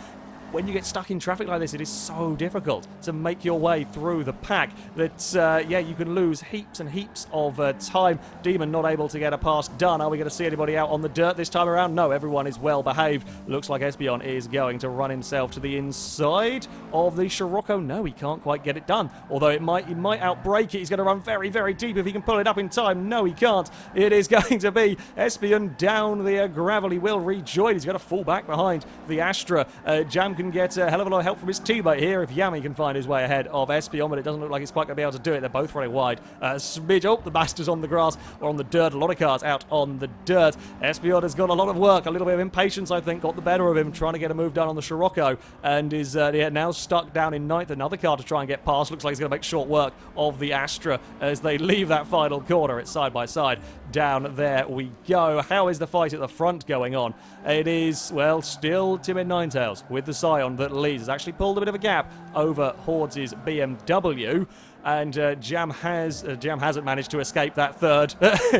When you get stuck in traffic like this, it is so difficult to make your way through the pack that, yeah, you can lose heaps and heaps of time. Demon not able to get a pass done. Are we going to see anybody out on the dirt this time around? No, everyone is well behaved. Looks like Espion is going to run himself to the inside of the Scirocco. No, he can't quite get it done. Although he might outbrake it. He's going to run very, very deep if he can pull it up in time. No, he can't. It is going to be Espion down the gravel. He will rejoin. He's going to fall back behind the Astra. Jam can get a hell of a lot of help from his teammate here if Yami can find his way ahead of Espion, but it doesn't look like he's quite going to be able to do it. They're both running wide. Smidge, oh, the Master's on the grass or on the dirt. A lot of cars out on the dirt. Espion has got a lot of work. A little bit of impatience, I think, got the better of him, trying to get a move done on the Scirocco, and is now stuck down in 9th. Another car to try and get past. Looks like he's going to make short work of the Astra as they leave that final corner. It's side by side. Down there we go. How is the fight at the front going on? It is, well, still Timid Ninetails with the Scion that leads. Has actually pulled a bit of a gap over Hordes' BMW. And Jam hasn't managed to escape that third.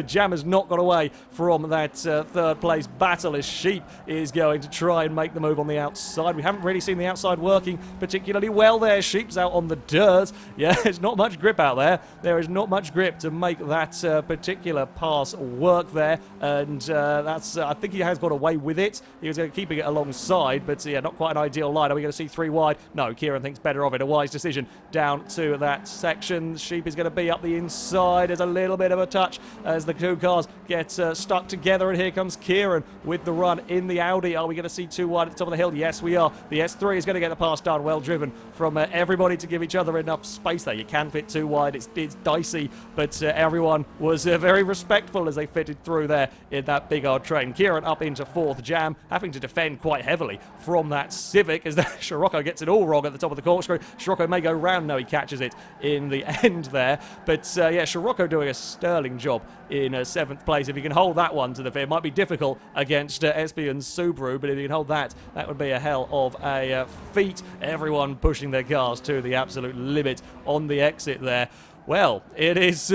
Jam has not got away from that third place battle as Sheep is going to try and make the move on the outside. We haven't really seen the outside working particularly well there. Sheep's out on the dirt. Yeah, there's not much grip out there. There is not much grip to make that particular pass work there. And that's I think he has got away with it. He was keeping it alongside, but yeah, not quite an ideal line. Are we going to see 3 wide? No, Kieran thinks better of it. A wise decision down to that second section. Sheep is going to be up the inside. There's a little bit of a touch as the two cars get stuck together, and here comes Kieran with the run in the Audi. Are we going to see too wide at the top of the hill? Yes, we are. The S3 is going to get the pass done. Well driven from everybody to give each other enough space there. You can fit too wide. It's dicey, but everyone was very respectful as they fitted through there in that big old train. Kieran up into 4th. Jam having to defend quite heavily from that Civic as Scirocco gets it all wrong at the top of the corkscrew. Scirocco may go round. No, he catches it in the end there. But yeah, Scirocco doing a sterling job in 7th place. If he can hold that one to the fair, it might be difficult against Espion's Subaru, but if he can hold that, that would be a hell of a feat. Everyone pushing their cars to the absolute limit on the exit there. Well, it is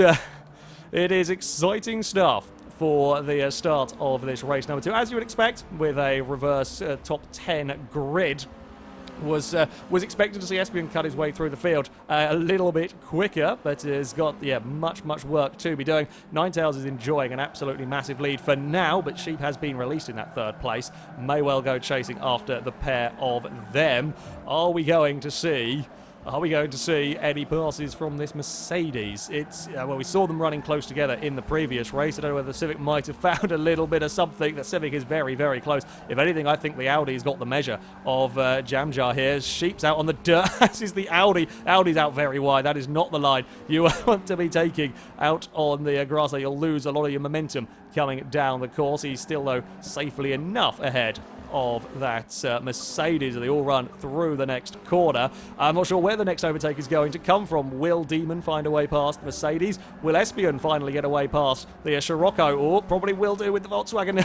exciting stuff for the start of this race number 2. As you would expect, with a reverse top 10 grid, was expected to see Espion cut his way through the field a little bit quicker, but has got much work to be doing. Ninetales is enjoying an absolutely massive lead for now, but Sheep has been released in that 3rd place. May well go chasing after the pair of them. Are we going to see any passes from this Mercedes? It's well, we saw them running close together in the previous race. I don't know whether the Civic might have found a little bit of something. The Civic is very close. If anything, I think the Audi's got the measure of Jamjar here. Sheep's out on the dirt. This is the Audi. Audi's out very wide. That is not the line you want to be taking out on the grass. You'll lose a lot of your momentum coming down the course. He's still, though, safely enough ahead of that Mercedes. They all run through the next corner. I'm not sure where the next overtake is going to come from. Will Demon find a way past Mercedes? Will Espion finally get away past the Scirocco? Or probably will do with the Volkswagen.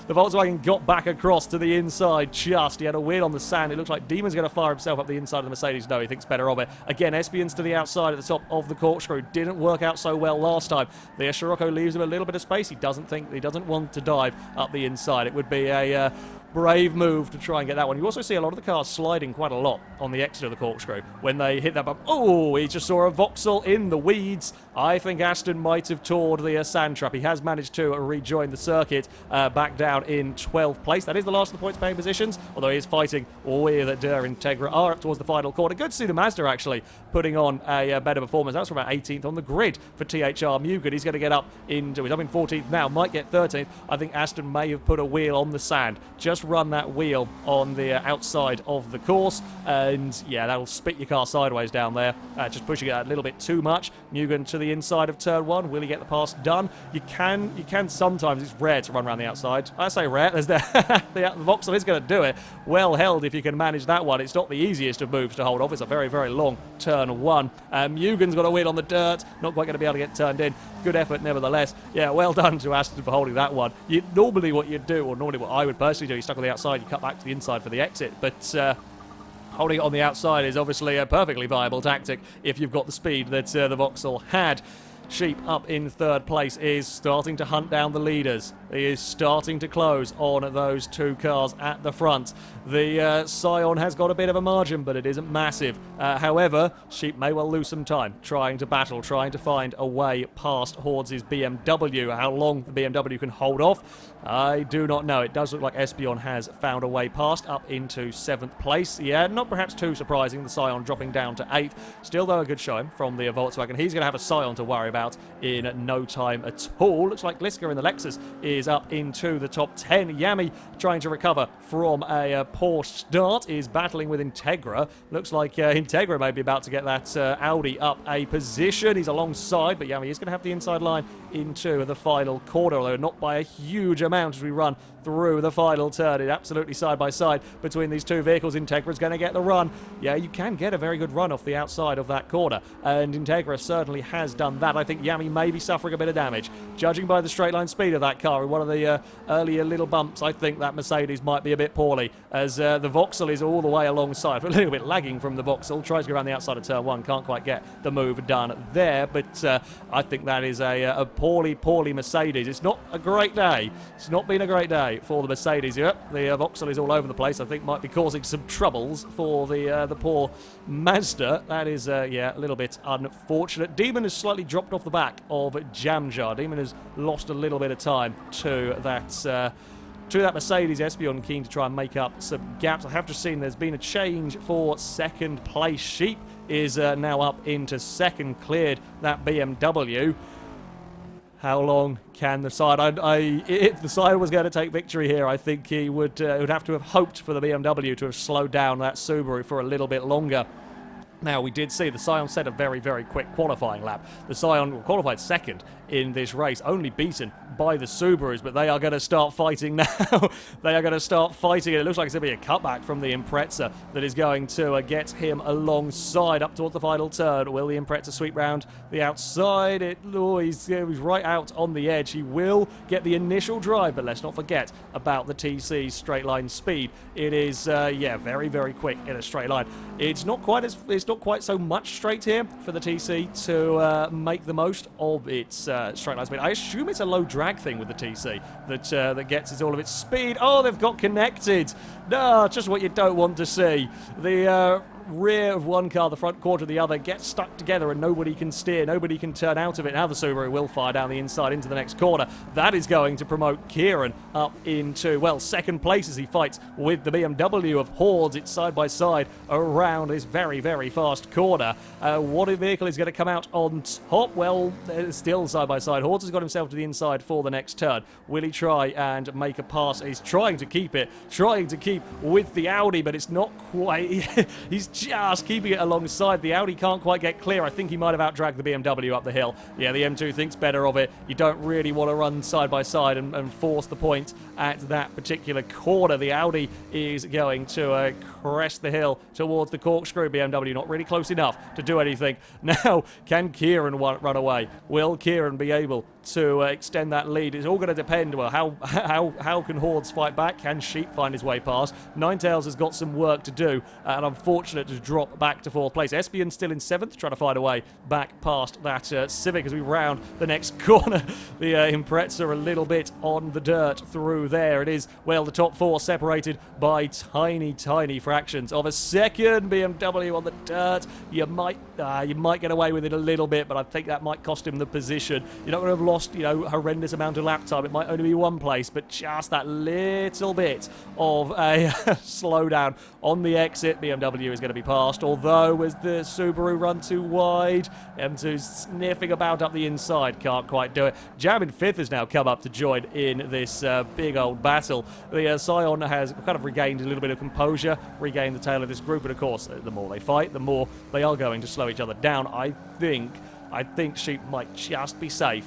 The Volkswagen got back across to the inside just. He had a wheel on the sand. It looks like Demon's going to fire himself up the inside of the Mercedes. No, he thinks better of it. Again, Espion's to the outside at the top of the corkscrew. Didn't work out so well last time. The Scirocco leaves him a little bit of space. He doesn't want to dive up the inside. It would be a brave move to try and get that one. You also see a lot of the cars sliding quite a lot on the exit of the corkscrew when they hit that bump. Oh, he just saw a Vauxhall in the weeds. I think Aston might have toured the sand trap. He has managed to rejoin the circuit back down in 12th place. That is the last of the points paying positions, although he is fighting with Der Integra up towards the final corner. Good to see the Mazda actually putting on a better performance. That's from about 18th on the grid for THR Mugen. He's going to get up into, he's up in 14th now, might get 13th. I think Aston may have put a wheel on the sand. Just run that wheel on the outside of the course, and yeah, that'll spit your car sideways down there, just pushing it a little bit too much. Mugen to the inside of turn 1. Will he get the pass done? You can sometimes. It's rare to run around the outside. I say rare. There's the Vauxhall is going to do it. Well held if you can manage that one. It's not the easiest of moves to hold off. It's a very long turn 1. Mugen's got a wheel on the dirt. Not quite going to be able to get turned in. Good effort nevertheless. Yeah, well done to Aston for holding that one. Normally what you'd do, or normally what I would personally do, you stuck on the outside, you cut back to the inside for the exit, but holding it on the outside is obviously a perfectly viable tactic if you've got the speed that the Vauxhall had. Sheep up in 3rd place is starting to hunt down the leaders. He is starting to close on those two cars at the front. The Scion has got a bit of a margin, but it isn't massive. However, Sheep may well lose some time trying to battle, trying to find a way past Hordes' BMW. How long the BMW can hold off, I do not know. It does look like Espion has found a way past up into 7th place. Yeah, not perhaps too surprising, the Scion dropping down to 8th. Still, though, a good showing from the Volkswagen. He's going to have a Scion to worry about in no time at all. Looks like Gliska in the Lexus is up into the top 10. Yami trying to recover from a poor start, is battling with Integra. Looks like Integra may be about to get that Audi up a position. He's alongside, but Yami is going to have the inside line into the final corner, although not by a huge amount as we run through the final turn. It's absolutely side by side between these two vehicles. Integra's going to get the run. Yeah, you can get a very good run off the outside of that corner, and Integra certainly has done that. I think Yami may be suffering a bit of damage. Judging by the straight line speed of that car in one of the earlier little bumps, I think that Mercedes might be a bit poorly, as the Vauxhall is all the way alongside. A little bit lagging from the Vauxhall. Tries to go around the outside of turn 1. Can't quite get the move done there, but I think that is a poorly Mercedes. It's not a great day. It's not been a great day for the Mercedes. Yep, the Vauxhall is all over the place. I think might be causing some troubles for the poor Mazda. That is, yeah, a little bit unfortunate. Demon has slightly dropped off the back of Jamjar. Demon has lost a little bit of time to that to that Mercedes. Espion keen to try and make up some gaps. I have just seen there's been a change for second place. Sheep is now up into second, cleared that BMW. How long can the side? If the side was going to take victory here, I think he would have to have hoped for the BMW to have slowed down that Subaru for a little bit longer. Now, we did see the Scion set a very, very quick qualifying lap. The Scion qualified second in this race, only beaten by the Subarus, but they are going to start fighting now. They are going to start fighting. It looks like it's going to be a cutback from the Impreza that is going to get him alongside up towards the final turn. Will the Impreza sweep round the outside? He's right out on the edge. He will get the initial drive, but let's not forget about the TC's straight line speed. It is, very, very quick in a straight line. It's not quite so much straight here for the TC to make the most of its straight line speed. I assume it's a low drag thing with the TC that gets all of its speed. Oh, they've got connected. No, just what you don't want to see. The rear of one car, the front quarter of the other, gets stuck together and nobody can steer, nobody can turn out of it. Now the Subaru will fire down the inside into the next corner. That is going to promote Kieran up into, well, second place as he fights with the BMW of Hordes. It's side by side around this very, very fast corner. What vehicle is going to come out on top? Well, still side by side. Hordes has got himself to the inside for the next turn. Will he try and make a pass? He's trying to keep with the Audi, but it's not quite. He's just keeping it alongside. The Audi can't quite get clear. I think he might have outdragged the BMW up the hill. Yeah, the M2 thinks better of it. You don't really want to run side by side and force the point at that particular corner. The Audi is going to crest the hill towards the corkscrew. BMW not really close enough to do anything. Now, can Kieran run away? Will Kieran be able to extend that lead? It's all going to depend. Well, how can Hordes fight back? Can Sheep find his way past? Ninetales has got some work to do, and unfortunate to drop back to fourth place. Espion still in seventh, trying to find a way back past that Civic as we round the next corner. The Impreza a little bit on the dirt through there. It is, well, the top four separated by tiny, tiny fractions of a second. BMW on the dirt. You might get away with it a little bit, but I think that might cost him the position. You're not going to have lost, horrendous amount of lap time. It might only be one place, but just that little bit of a slowdown on the exit. BMW is going to be passed, although as the Subaru run too wide, M2's sniffing about up the inside, can't quite do it. Jam in fifth has now come up to join in this big old battle. The Scion has kind of regained a little bit of composure, regained the tail of this group, but of course, the more they fight, the more they are going to slow each other down. I think Sheep might just be safe,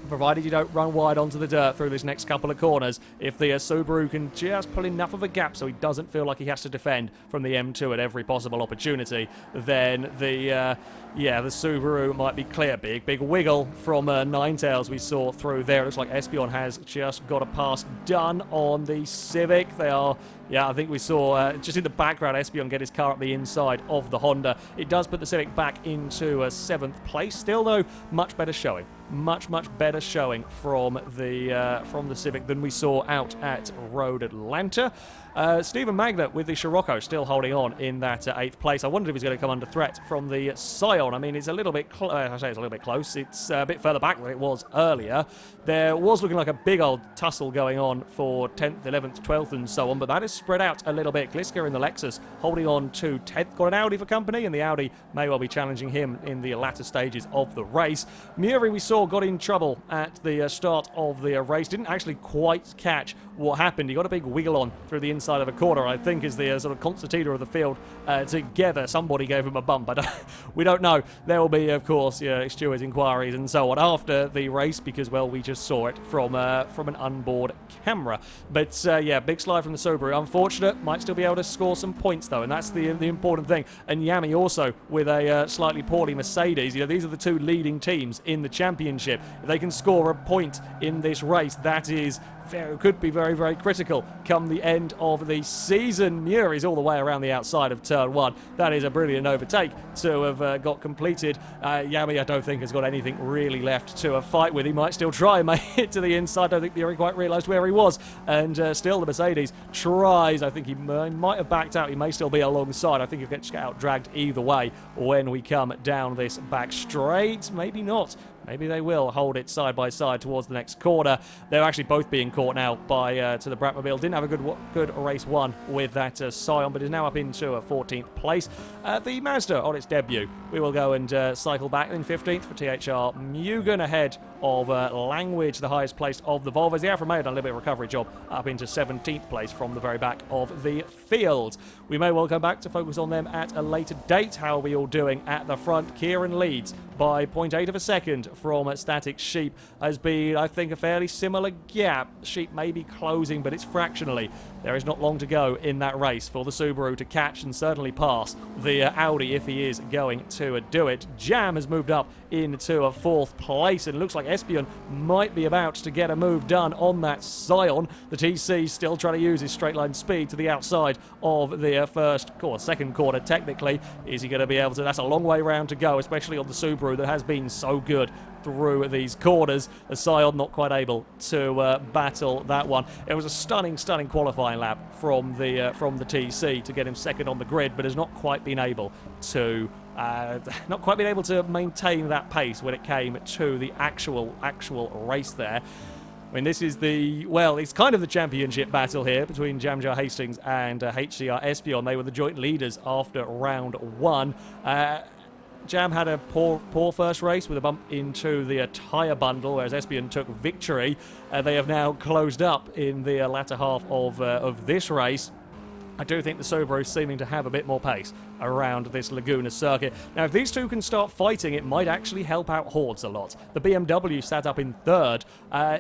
provided you don't run wide onto the dirt through this next couple of corners. If the Subaru can just pull enough of a gap so he doesn't feel like he has to defend from the M2 at every possible opportunity, then the Subaru might be clear. Big wiggle from Ninetales we saw through there. It looks like Espion has just got a pass done on the Civic. They are, I think we saw just in the background Espion get his car up the inside of the Honda. It does put the Civic back into seventh place. Still, though, much better showing. Much better showing from the Civic than we saw out at Road Atlanta. Stephen Magna with the Scirocco still holding on in that eighth place. I wondered if he's going to come under threat from the Scion. I mean, it's a little bit close. It's a bit further back than it was earlier. There was looking like a big old tussle going on for 10th, 11th, 12th and so on, but that is spread out a little bit. Gliska in the Lexus holding on to 10th. Got an Audi for company, and the Audi may well be challenging him in the latter stages of the race. Muri, we saw, got in trouble at the start of the race. Didn't actually quite catch what happened. He got a big wiggle on through the inside of a corner, I think, is the sort of concertina of the field together. Somebody gave him a bump, but we don't know. There will be, of course, stewards' inquiries and so on after the race because, well, we just saw it from an onboard camera. But, big slide from the Subaru. Unfortunate, might still be able to score some points, though, and that's the important thing. And Yami also with a slightly poorly Mercedes. These are the two leading teams in the championship. If they can score a point in this race, that is could be very, very critical come the end of the season. Muri's all the way around the outside of turn one. That is a brilliant overtake to have got completed. Yami, I don't think, has got anything really left to fight with. He might still try and make it to the inside. I don't think Muri quite realised where he was. And still the Mercedes tries. I think he might have backed out. He may still be alongside. I think he'll get out dragged either way when we come down this back straight. Maybe not. Maybe they will hold it side by side towards the next corner. They're actually both being caught now by to the Bratmobile. Didn't have a good race one with that Scion, but is now up into a 14th place. The Mazda on its debut. We will go and cycle back in 15th for THR Mugen, ahead of Langwidge, the highest placed of the Volvos. The Alfa Romeo done a little bit of recovery job, up into 17th place from the very back of the field. We may well come back to focus on them at a later date. How are we all doing at the front? Kieran leads by 0.8 of a second from Static Sheep. Has been, I think, a fairly similar gap. Sheep may be closing, but it's fractionally. There is not long to go in that race for the Subaru to catch and certainly pass the Audi if he is going to do it. Jam has moved up into a 4th place, and it looks like Espion might be about to get a move done on that Scion. The TC still trying to use his straight line speed to the outside of the second corner technically. Is he going to be able to? That's a long way round to go, especially on the Subaru that has been so good through these corners. The Scion not quite able to battle that one. It was a stunning qualifying lap from the TC to get him second on the grid, but has not quite been able to maintain that pace when it came to the actual race there. I mean, this is it's kind of the championship battle here between Jamjar Hastings and HCR Espion. They were the joint leaders after round one. Jam had a poor first race with a bump into the tyre bundle, whereas Espion took victory. They have now closed up in the latter half of this race. I do think the Subaru is seeming to have a bit more pace around this Laguna circuit. Now, if these two can start fighting, it might actually help out Hordes a lot. The BMW sat up in 3rd.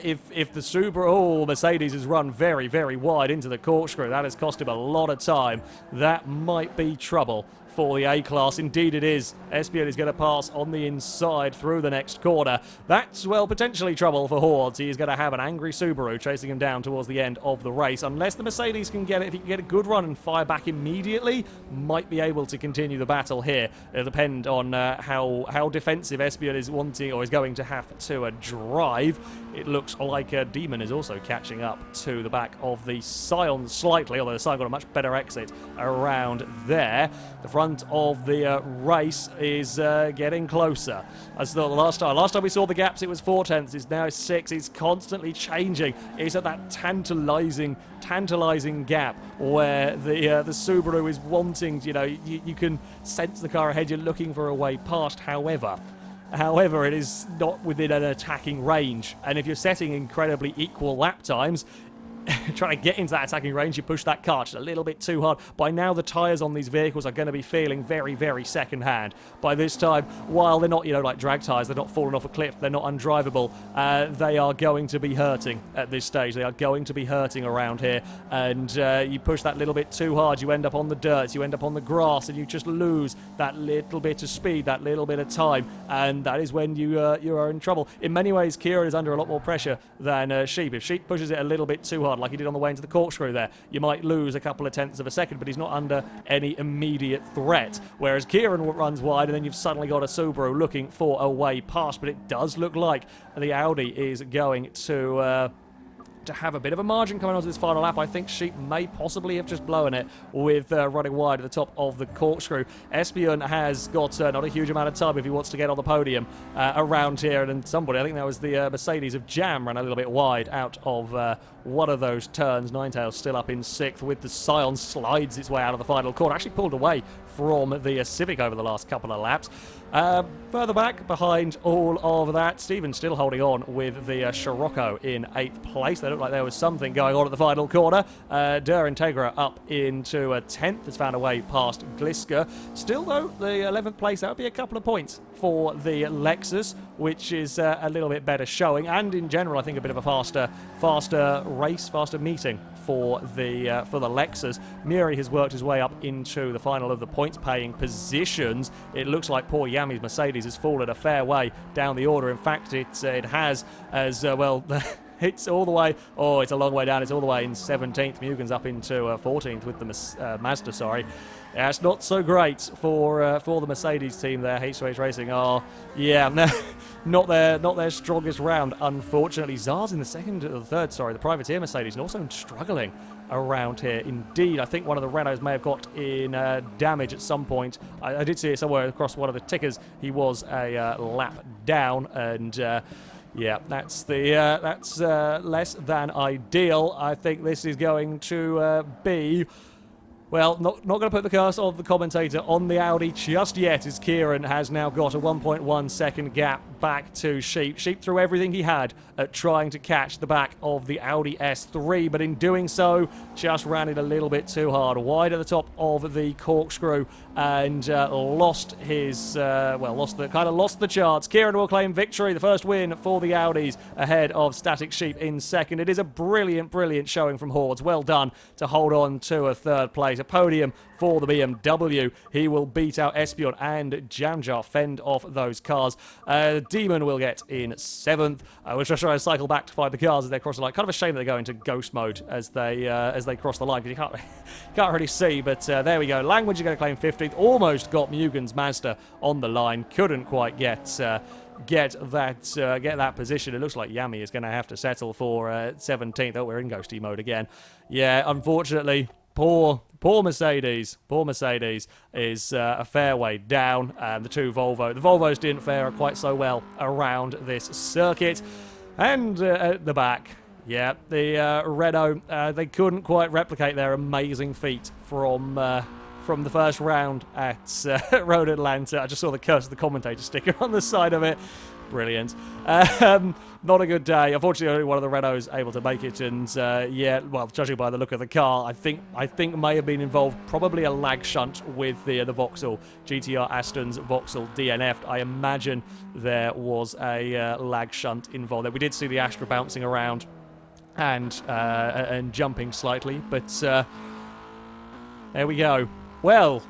If the Subaru, Mercedes has run very, very wide into the corkscrew, that has cost him a lot of time. That might be trouble for the A-Class. Indeed it is. Espion is going to pass on the inside through the next corner. That's, well, potentially trouble for Hordes. He is going to have an angry Subaru chasing him down towards the end of the race. Unless the Mercedes can get it, if he can get a good run and fire back immediately, might be able to continue the battle here. It'll depend on how defensive Espion is wanting or is going to have to drive. It looks like Demon is also catching up to the back of the Scion slightly, although the Scion got a much better exit around there. The front of the race is getting closer. As the last time we saw the gaps, it was 4/10. It's now 6. It's constantly changing. It's at that tantalizing gap where the Subaru is wanting. You can sense the car ahead. You're looking for a way past. However, it is not within an attacking range, and if you're setting incredibly equal lap times, trying to get into that attacking range, you push that car just a little bit too hard. By now, the tyres on these vehicles are going to be feeling very, very second-hand. By this time, while they're not, like drag tyres, they're not falling off a cliff, they're not undrivable, they are going to be hurting at this stage. They are going to be hurting around here, and you push that little bit too hard, you end up on the dirt, you end up on the grass, and you just lose that little bit of speed, that little bit of time, and that is when you are in trouble. In many ways, Kieran is under a lot more pressure than Sheep. If Sheep pushes it a little bit too hard, like he did on the way into the corkscrew there, you might lose a couple of tenths of a second, but he's not under any immediate threat. Whereas Kieran runs wide, and then you've suddenly got a Subaru looking for a way past, but it does look like the Audi is going to have a bit of a margin coming onto this final lap. I think Sheep may possibly have just blown it with running wide at the top of the corkscrew. Espion has got not a huge amount of time if he wants to get on the podium around here, and somebody, I think that was the Mercedes of Jam, ran a little bit wide out of one of those turns. Ninetails still up in 6th with the Scion, slides its way out of the final corner, actually pulled away from the Civic over the last couple of laps. Further back behind all of that, Stephen's still holding on with the Scirocco in 8th place. They look like there was something going on at the final corner. Der Integra up into 10th, has found a way past Gliska. Still, though, the 11th place, that would be a couple of points for the Lexus, which is a little bit better showing, and in general, I think a bit of a faster race, faster meeting for the Lexus. Muri has worked his way up into the final of the points-paying positions. It looks like poor Yami's Mercedes has fallen a fair way down the order. In fact, it has, as well. It's all the way. Oh, it's a long way down. It's all the way in 17th. Mugen's up into 14th with the Mazda. Sorry. Yeah, it's not so great for the Mercedes team there. H2H Racing are, not their strongest round, unfortunately. Zars in the third, the privateer Mercedes, and also struggling around here. Indeed, I think one of the Renaults may have got in damage at some point. I did see it somewhere across one of the tickers. He was a lap down, and yeah, that's less than ideal. I think this is going to be... Well, not going to put the curse of the commentator on the Audi just yet, as Kieran has now got a 1.1 second gap back to Sheep. Sheep threw everything he had at trying to catch the back of the Audi S3, but in doing so, just ran it a little bit too hard, wide at the top of the corkscrew, and lost his, lost the charts. Kieran will claim victory, the first win for the Audis ahead of Static Sheep in second. It is a brilliant, brilliant showing from Hordes. Well done to hold on to a third place. A podium for the BMW. He will beat out Espion and Jamjar, fend off those cars. Demon will get in seventh. We'll just try to cycle back to find the cars as they cross the line. Kind of a shame that they go into ghost mode as they cross the line, because you can't really see, but there we go. Language is going to claim 15th. Almost got Mugen's Mazda on the line. Couldn't quite get that position. It looks like Yami is going to have to settle for 17th. Oh, we're in ghosty mode again. Yeah, unfortunately, Poor Mercedes. Poor Mercedes is a fair way down. The Volvos didn't fare quite so well around this circuit. And at the back, yeah, the Renault, they couldn't quite replicate their amazing feat from the first round at Road Atlanta. I just saw the curse of the commentator sticker on the side of it. Brilliant. Not a good day. Unfortunately, only one of the Renaults able to make it, and yeah, well, judging by the look of the car, I think may have been involved probably a lag shunt with the Vauxhall GTR Aston's Vauxhall DNF'd. I imagine there was a lag shunt involved there. We did see the Astra bouncing around and jumping slightly, but there we go. Well.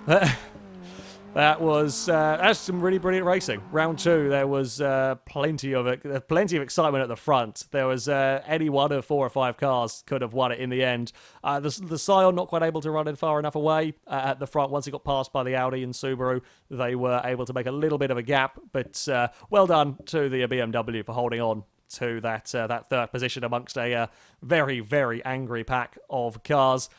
That's some really brilliant racing. Round two, there was plenty of excitement at the front. There was any one of 4 or 5 cars could have won it in the end. The Scion not quite able to run it far enough away at the front. Once it got passed by the Audi and Subaru, they were able to make a little bit of a gap. But well done to the BMW for holding on to that third position amongst a very, very angry pack of cars.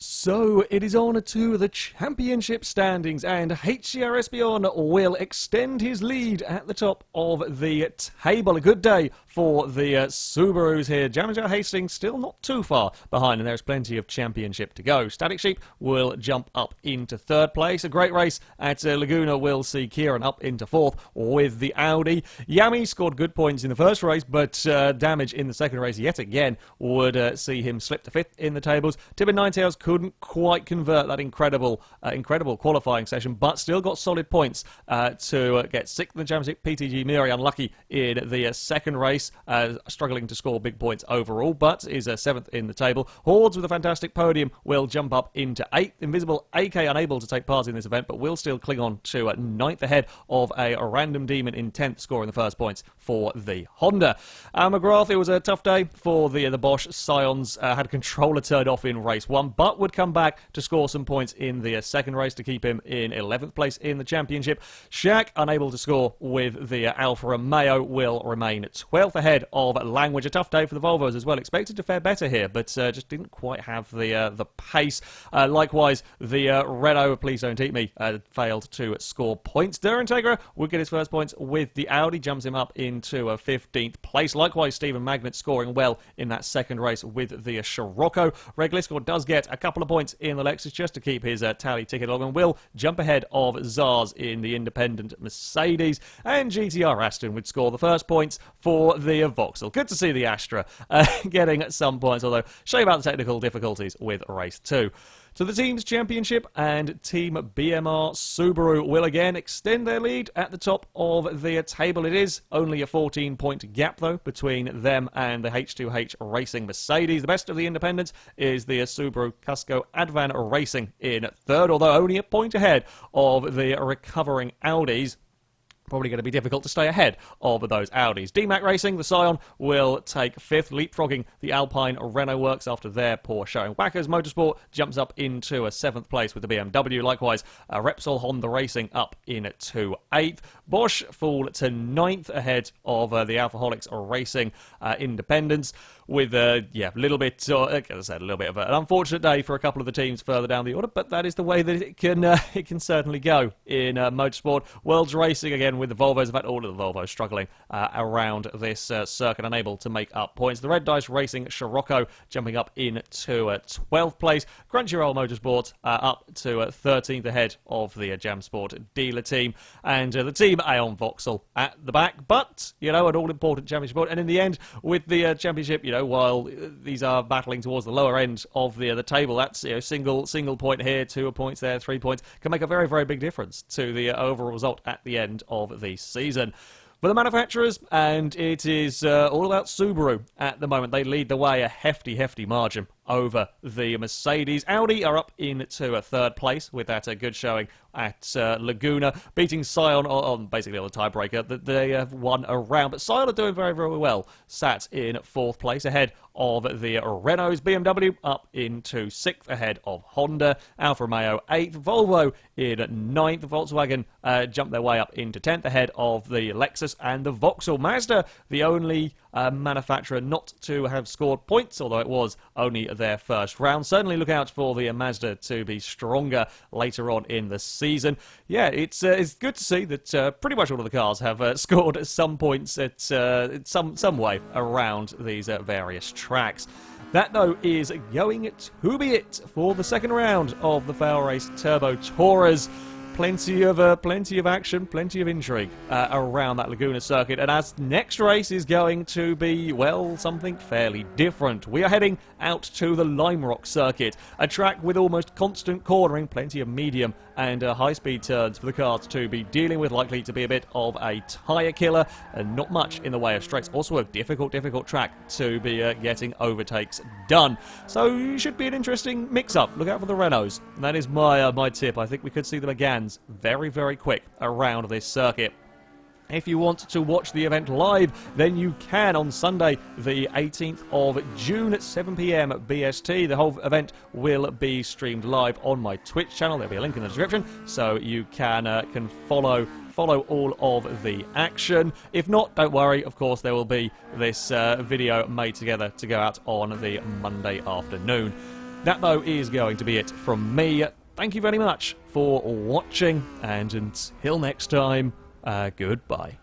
So it is on to the championship standings, and HCR Espion will extend his lead at the top of the table. A good day for the Subarus here. Jamjar Hastings still not too far behind, and there's plenty of championship to go. Static Sheep will jump up into third place. A great race at Laguna will see Kieran up into fourth with the Audi. Yami scored good points in the first race, but damage in the second race yet again would see him slip to fifth in the tables. Tibin Ninetails couldn't quite convert that incredible qualifying session, but still got solid points to get sixth in the championship. PTG Miri unlucky in the second race, struggling to score big points overall, but is seventh in the table. Hordes with a fantastic podium will jump up into eighth. Invisible AK unable to take part in this event, but will still cling on to ninth ahead of a random demon in 10th, scoring the first points for the Honda. McGrath, it was a tough day for the Bosch Scions. Had a controller turned off in race 1, but would come back to score some points in the second race to keep him in 11th place in the championship. Shaq, unable to score with the Alfa Romeo, will remain 12th ahead of Language. A tough day for the Volvos as well. Expected to fare better here, but just didn't quite have the pace. Likewise, the Renault, please don't eat me, failed to score points. Durintegra would get his first points with the Audi, jumps him up into 15th place. Likewise, Stephen Magnet scoring well in that second race with the Scirocco. Reg Liscor does get a couple of points in the Lexus just to keep his tally ticket along, and will jump ahead of Zars in the independent Mercedes, and GTR Aston would score the first points for the Vauxhall. Good to see the Astra getting some points, although shame about the technical difficulties with race 2. So the Teams Championship and Team BMR Subaru will again extend their lead at the top of the table. It is only a 14-point gap, though, between them and the H2H Racing Mercedes. The best of the independents is the Subaru Cusco Advan Racing in third, although only a point ahead of the recovering Audis. probably going to be difficult to stay ahead of those Audis. DMAC Racing, the Scion, will take 5th, leapfrogging the Alpine Renault Works after their poor showing. Wackers Motorsport jumps up into a 7th place with the BMW. Likewise, Repsol Honda Racing up into 8th. Bosch fall to 9th ahead of the Alphaholics Racing Independence, with a little bit, as I said, a little bit of an unfortunate day for a couple of the teams further down the order, but that is the way that it can certainly go in motorsport. Worlds Racing again with the Volvos. In fact, all of the Volvos struggling around this circuit, unable to make up points. The Red Dice Racing Scirocco jumping up into 12th place. Crunchyroll Motorsport up to 13th ahead of the Jam Sport dealer team, and the team Aeon Vauxhall at the back. But an all-important championship. And in the end, with the championship, while these are battling towards the lower end of the table, that's single point here, 2 points there, 3 points can make a very, very big difference to the overall result at the end of the season. For the manufacturers, and it is all about Subaru at the moment. They lead the way a hefty, hefty margin over the Mercedes. Audi are up into a 3rd place with that good showing at Laguna, beating Scion on basically on the tiebreaker that they have won a round. But Scion are doing very, very well, sat in 4th place ahead of the Renaults. BMW up into 6th ahead of Honda. Alfa Romeo 8th. Volvo in 9th. Volkswagen jumped their way up into 10th ahead of the Lexus and the Vauxhall. Mazda, the only manufacturer not to have scored points, although it was only their first round. Certainly look out for the Mazda to be stronger later on in the season. Yeah, it's good to see that pretty much all of the cars have scored some points at some way around these various tracks. That, though, is going to be it for the second round of the FailRace Turbo Tourers. Plenty of action, plenty of intrigue around that Laguna circuit. And as next race is going to be, well, something fairly different. We are heading out to the Lime Rock circuit, a track with almost constant cornering, plenty of medium and high-speed turns for the cars to be dealing with. Likely to be a bit of a tyre killer and not much in the way of straights. Also a difficult track to be getting overtakes done. So it should be an interesting mix-up. Look out for the Renaults. That is my tip. I think we could see them again very, very quick around this circuit. If you want to watch the event live, then you can on Sunday, the 18th of June at 7 p.m. BST. The whole event will be streamed live on my Twitch channel. There'll be a link in the description, so you can follow all of the action. If not, don't worry. Of course, there will be this video made together to go out on the Monday afternoon. That, though, is going to be it from me. Thank you very much for watching, and until next time, goodbye.